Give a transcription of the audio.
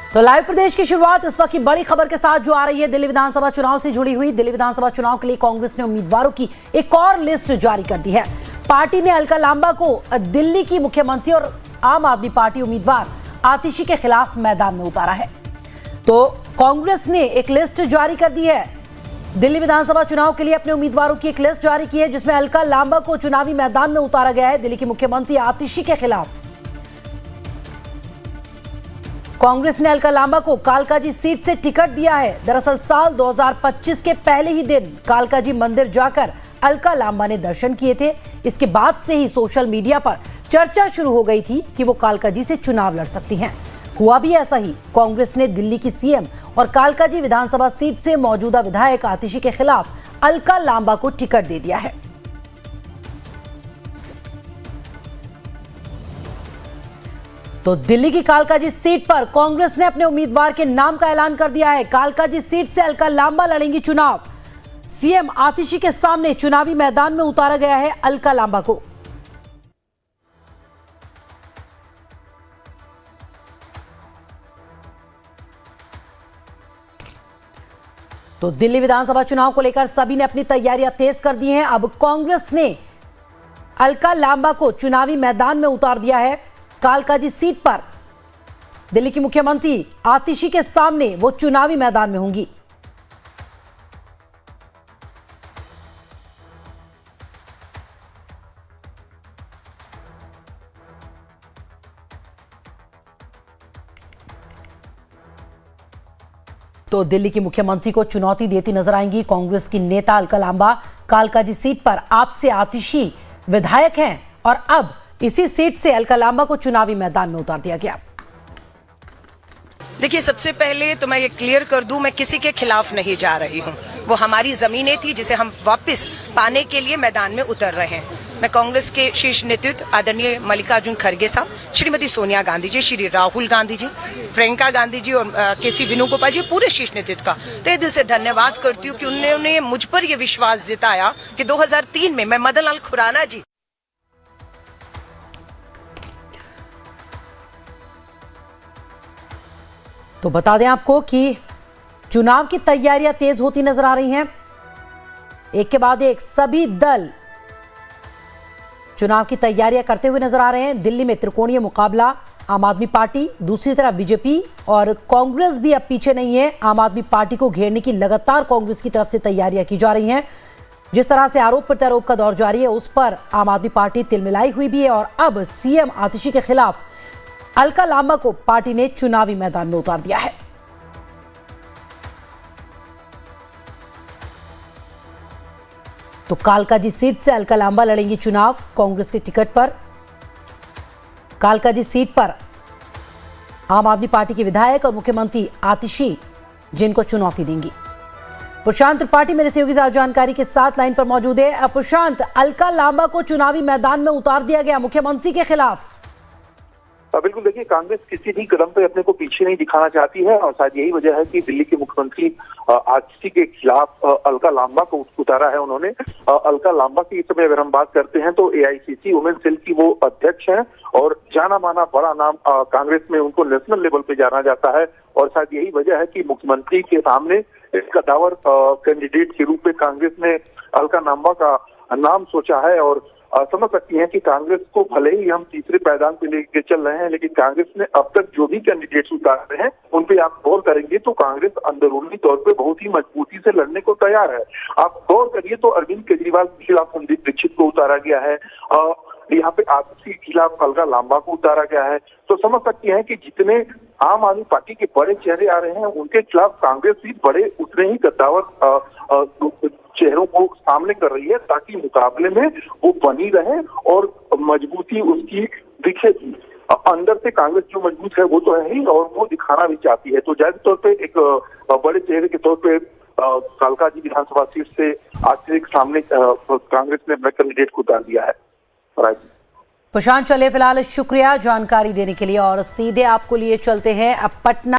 तो लाइव प्रदेश की शुरुआत इस वक्त की बड़ी खबर के साथ जो आ रही है दिल्ली विधानसभा चुनाव से जुड़ी हुई। दिल्ली विधानसभा चुनाव के लिए कांग्रेस ने उम्मीदवारों की एक और लिस्ट जारी कर दी है। पार्टी ने अलका लांबा को दिल्ली की मुख्यमंत्री और आम आदमी पार्टी उम्मीदवार आतिशी के खिलाफ मैदान में उतारा है। तो कांग्रेस ने एक लिस्ट जारी कर दी है। दिल्ली विधानसभा चुनाव के लिए अपने उम्मीदवारों की एक लिस्ट जारी की है, जिसमें अलका लांबा को चुनावी मैदान में उतारा गया है दिल्ली की मुख्यमंत्री आतिशी के खिलाफ। कांग्रेस ने अलका लांबा को कालकाजी सीट से टिकट दिया है। दरअसल साल 2025 के पहले ही दिन कालकाजी मंदिर जाकर अलका लांबा ने दर्शन किए थे। इसके बाद से ही सोशल मीडिया पर चर्चा शुरू हो गई थी कि वो कालकाजी से चुनाव लड़ सकती हैं। हुआ भी ऐसा ही। कांग्रेस ने दिल्ली की सीएम और कालकाजी विधानसभा सीट से मौजूदा विधायक आतिशी के खिलाफ अलका लांबा को टिकट दे दिया है। तो दिल्ली की कालकाजी सीट पर कांग्रेस ने अपने उम्मीदवार के नाम का ऐलान कर दिया है। कालकाजी सीट से अलका लांबा लड़ेंगी चुनाव। सीएम आतिशी के सामने चुनावी मैदान में उतारा गया है अलका लांबा को। तो दिल्ली विधानसभा चुनाव को लेकर सभी ने अपनी तैयारियां तेज कर दी हैं। अब कांग्रेस ने अलका लांबा को चुनावी मैदान में उतार दिया है। कालकाजी सीट पर दिल्ली की मुख्यमंत्री आतिशी के सामने वो चुनावी मैदान में होंगी। तो दिल्ली की मुख्यमंत्री को चुनौती देती नजर आएंगी कांग्रेस की नेता अलका लांबा। कालकाजी सीट पर आपसे आतिशी विधायक हैं और अब इसी सीट से अलका लांबा को चुनावी मैदान में उतार दिया गया। देखिए, सबसे पहले तो मैं ये क्लियर कर दूं, मैं किसी के खिलाफ नहीं जा रही हूं। वो हमारी जमीनें थी जिसे हम वापस पाने के लिए मैदान में उतर रहे हैं। मैं कांग्रेस के शीर्ष नेतृत्व आदरणीय मल्लिकार्जुन खड़गे साहब, श्रीमती सोनिया गांधी जी, श्री राहुल गांधी जी, प्रियंका गांधी जी और केसी वेणुगोपाल जी, पूरे शीर्ष नेतृत्व का तहे दिल से धन्यवाद करती हूँ कि उन्होंने मुझ पर यह विश्वास जताया कि 2003 में मैं मदन लाल खुराना जी। तो बता दें आपको कि चुनाव की तैयारियां तेज होती नजर आ रही हैं। एक के बाद एक सभी दल चुनाव की तैयारियां करते हुए नजर आ रहे हैं। दिल्ली में त्रिकोणीय मुकाबला, आम आदमी पार्टी, दूसरी तरफ बीजेपी और कांग्रेस भी अब पीछे नहीं है। आम आदमी पार्टी को घेरने की लगातार कांग्रेस की तरफ से तैयारियां की जा रही हैं। जिस तरह से आरोप प्रत्यारोप का दौर जारी है, उस पर आम आदमी पार्टी तिलमिलाई हुई भी है और अब सीएम आतिशी के खिलाफ अलका लांबा को पार्टी ने चुनावी मैदान में उतार दिया है। तो कालकाजी सीट से अलका लांबा लड़ेंगी चुनाव कांग्रेस के टिकट पर। कालकाजी सीट पर आम आदमी पार्टी के विधायक और मुख्यमंत्री आतिशी जिनको चुनौती देंगी। प्रशांत त्रिपाठी मेरे सहयोगी साथ जानकारी के साथ लाइन पर मौजूद है। प्रशांत, अलका लांबा को चुनावी मैदान में उतार दिया गया मुख्यमंत्री के खिलाफ। बिल्कुल, देखिए, कांग्रेस किसी भी कदम पे अपने को पीछे नहीं दिखाना चाहती है और शायद यही वजह है कि दिल्ली के मुख्यमंत्री आतिशी के खिलाफ अलका लांबा को उतारा है उन्होंने। अलका लांबा की इस समय अगर हम बात करते हैं तो एआईसीसी वुमेन सेल की वो अध्यक्ष हैं और जाना माना बड़ा नाम कांग्रेस में उनको नेशनल लेवल पे जाना जाता है और शायद यही वजह है कि मुख्यमंत्री के सामने एक कदावर कैंडिडेट के रूप में कांग्रेस ने अलका लांबा का नाम सोचा है। और समझ सकती हैं कि कांग्रेस को भले ही हम तीसरे पायदान पे लेके चल रहे हैं, लेकिन कांग्रेस ने अब तक जो भी कैंडिडेट्स उतारे हैं उन पे आप गौर करेंगे तो कांग्रेस अंदरूनी तौर पे बहुत ही मजबूती से लड़ने को तैयार है। आप गौर करिए तो अरविंद केजरीवाल के खिलाफ संदीप दीक्षित को उतारा गया है, यहाँ पे आतिशी के खिलाफ अलका लांबा को उतारा गया है। तो समझ सकती हैं कि जितने आम आदमी पार्टी के बड़े चेहरे आ रहे हैं उनके खिलाफ कांग्रेस भी बड़े उतने ही कद्दावर चेहरों को सामने कर रही है ताकि मुकाबले में वो बनी रहे और मजबूती उसकी दिखे। अंदर से कांग्रेस जो मजबूत है वो तो है ही और वो दिखाना भी चाहती है। तो जाहिर तौर पे एक बड़े चेहरे के तौर पे कालकाजी विधानसभा सीट से आज से सामने कांग्रेस ने अपने कैंडिडेट को उतार दिया है। प्रशांत, चले फिलहाल शुक्रिया जानकारी देने के लिए और सीधे आपको लिए चलते हैं अब पटना।